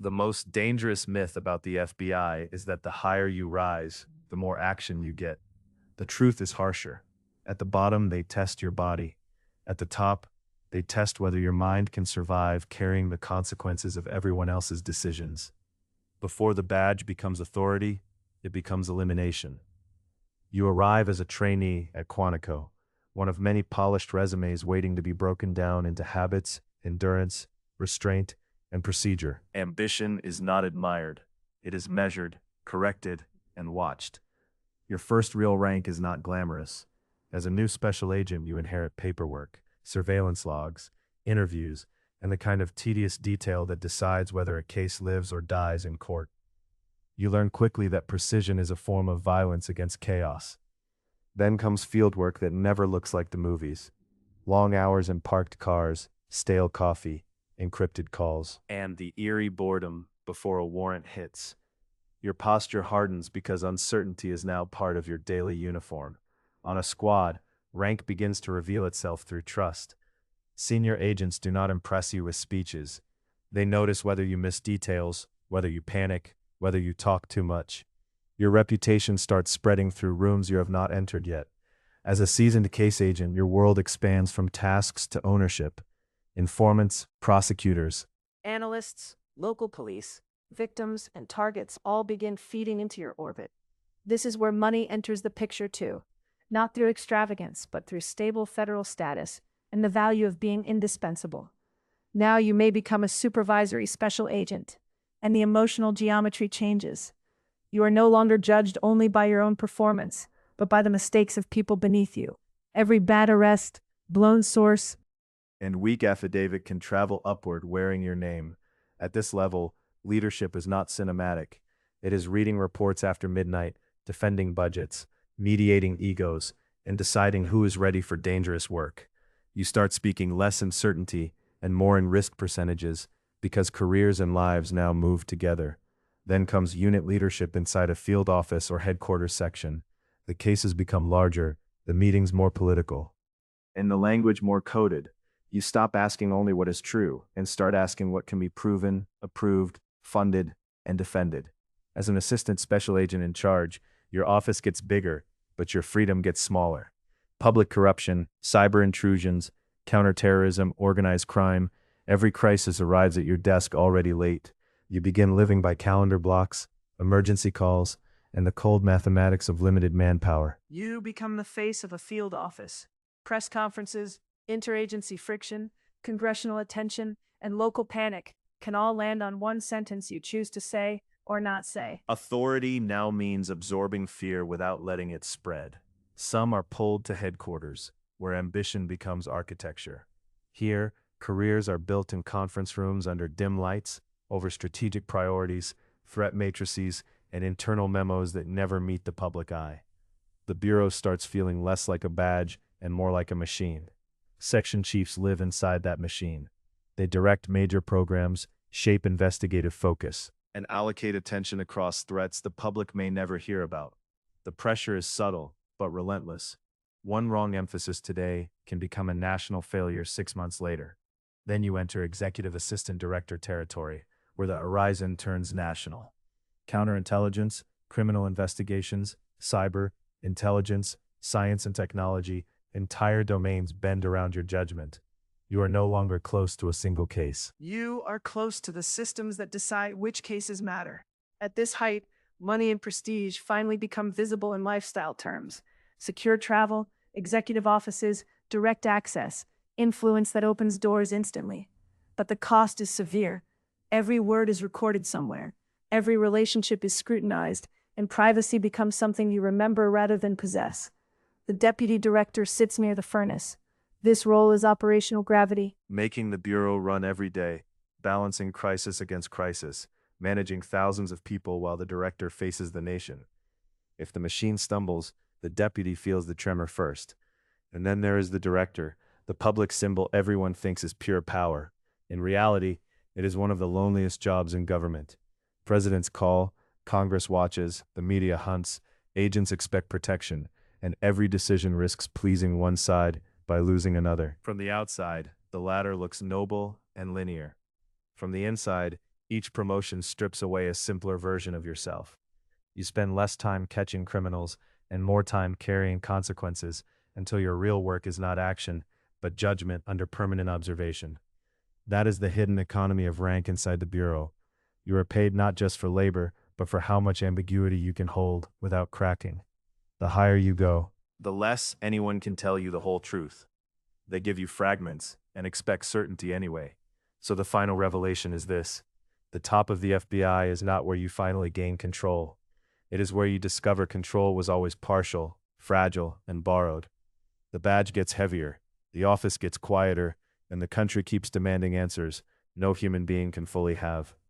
The most dangerous myth about the FBI is that the higher you rise, the more action you get. The truth is harsher. At the bottom, they test your body. At the top, they test whether your mind can survive carrying the consequences of everyone else's decisions. Before the badge becomes authority, it becomes elimination. You arrive as a trainee at Quantico, one of many polished resumes waiting to be broken down into habits, endurance, restraint, and procedure. Ambition is not admired. It is measured, corrected, and watched. Your first real rank is not glamorous. As a new special agent, you inherit paperwork, surveillance logs, interviews, and the kind of tedious detail that decides whether a case lives or dies in court. You learn quickly that precision is a form of violence against chaos. Then comes fieldwork that never looks like the movies. Long hours in parked cars, stale coffee, encrypted calls, and the eerie boredom before a warrant hits. Your posture hardens because uncertainty is now part of your daily uniform. On a squad, rank begins to reveal itself through trust. Senior agents do not impress you with speeches. They notice whether you miss details, whether you panic, whether you talk too much. Your reputation starts spreading through rooms you have not entered yet. As a seasoned case agent, your world expands from tasks to ownership. Informants, prosecutors, Analysts, local police, victims, and targets all begin feeding into your orbit. This is where money enters the picture too, not through extravagance, but through stable federal status and the value of being indispensable. Now you may become a supervisory special agent, and the emotional geometry changes. You are no longer judged only by your own performance, but by the mistakes of people beneath you. Every bad arrest, blown source, and weak affidavit can travel upward wearing your name. At this level, leadership is not cinematic. It is reading reports after midnight, defending budgets, mediating egos, and deciding who is ready for dangerous work. You start speaking less in certainty and more in risk percentages because careers and lives now move together. Then comes unit leadership inside a field office or headquarters section. The cases become larger, the meetings more political, and the language more coded. You stop asking only what is true and start asking what can be proven, approved, funded, and defended. As an assistant special agent in charge, your office gets bigger, but your freedom gets smaller. Public corruption, cyber intrusions, counterterrorism, organized crime, every crisis arrives at your desk already late. You begin living by calendar blocks, emergency calls, and the cold mathematics of limited manpower. you become the face of a field office. Press conferences, interagency friction, congressional attention, and local panic can all land on one sentence you choose to say or not say. Authority now means absorbing fear without letting it spread. Some are pulled to headquarters, where ambition becomes architecture. Here, careers are built in conference rooms under dim lights, over strategic priorities, threat matrices, and internal memos that never meet the public eye. The bureau starts feeling less like a badge and more like a machine. Section chiefs live inside that machine. They direct major programs, shape investigative focus, and allocate attention across threats the public may never hear about. The pressure is subtle, but relentless. One wrong emphasis today can become a national failure 6 months later. Then you enter executive assistant director territory, where the horizon turns national. Counterintelligence, criminal investigations, cyber, intelligence, science and technology, entire domains bend around your judgment. You are no longer close to a single case. You are close to the systems that decide which cases matter. At this height, money and prestige finally become visible in lifestyle terms. Secure travel, executive offices, direct access, influence that opens doors instantly. But the cost is severe. Every word is recorded somewhere. Every relationship is scrutinized, and privacy becomes something you remember rather than possess. The deputy director sits near the furnace. This role is operational gravity. Making the bureau run every day, balancing crisis against crisis, managing thousands of people while the director faces the nation. If the machine stumbles, the deputy feels the tremor first. And then there is the director, the public symbol everyone thinks is pure power. In reality, it is one of the loneliest jobs in government. Presidents call, Congress watches, the media hunts, agents expect protection, and every decision risks pleasing one side by losing another. From the outside, the latter looks noble and linear. From the inside, Each promotion strips away a simpler version of yourself. You spend less time catching criminals and more time carrying consequences until your real work is not action, but judgment under permanent observation. That is the hidden economy of rank inside the Bureau. You are paid not just for labor, but for how much ambiguity you can hold without cracking. The higher you go, the less anyone can tell you the whole truth. They give you fragments and expect certainty anyway. So the final revelation is this: the top of the FBI is not where you finally gain control. It is where you discover control was always partial, fragile, and borrowed. The badge gets heavier, the office gets quieter, and the country keeps demanding answers no human being can fully have.